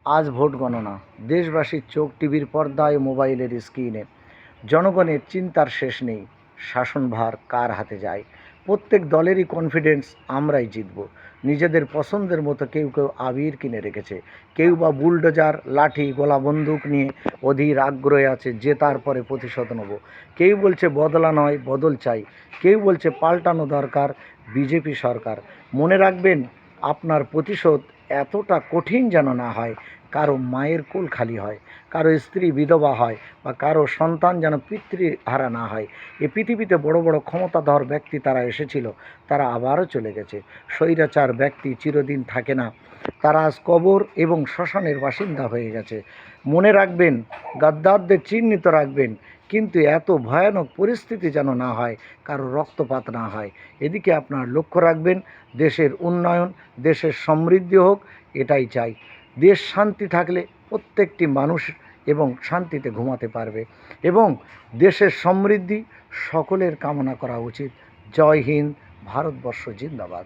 আজ ভোট গণনা, দেশবাসীর চোখ টিভির পর্দায়, মোবাইলের স্ক্রিনে। জনগণের চিন্তার শেষ নেই, শাসনভার কার হাতে যায়। প্রত্যেক দলেরই কনফিডেন্স আমরাই জিতব। নিজেদের পছন্দের মতো কেউ কেউ আবির কিনে রেখেছে, কেউ বা বুলডোজার, লাঠি, গোলা বন্দুক নিয়ে অধীর আগ্রহে আছে জেতার পরে প্রতিশোধ নেব। কেউ বলছে বদলা নয়, বদল চাই। কেউ বলছে পাল্টানো দরকার বিজেপি সরকার। মনে রাখবেন, আপনার প্রতিশোধ এতটা কঠিন যেন না হয় কারো মায়ের কোল খালি হয়, কারো স্ত্রী বিধবা হয়, বা কারো সন্তান যেন পিতৃহারা না হয়। এ পৃথিবীতে বড় বড় ক্ষমতাধর ব্যক্তি তারা এসেছিল, তারা আবারও চলে গেছে। স্বৈরাচার ব্যক্তি চিরদিন থাকে না, তারা আজ কবর এবং শ্মশানের বাসিন্দা হয়ে গেছে। মনে রাখবেন, গাদ্দারদের চিহ্নিত রাখবেন, কিন্তু এত ভয়ানক পরিস্থিতি যেন না হয়, কারো রক্তপাত না হয়। এদিকে আপনার লক্ষ্য রাখবেন, দেশের উন্নয়ন, দেশের সমৃদ্ধি হোক, এটাই চাই। দেশ শান্তি থাকলে প্রত্যেকটি মানুষ এবং শান্তিতে ঘুমাতে পারবে, এবং দেশের সমৃদ্ধি সকলের কামনা করা উচিত। জয় হিন্দ, ভারতবর্ষ জিন্দাবাদ।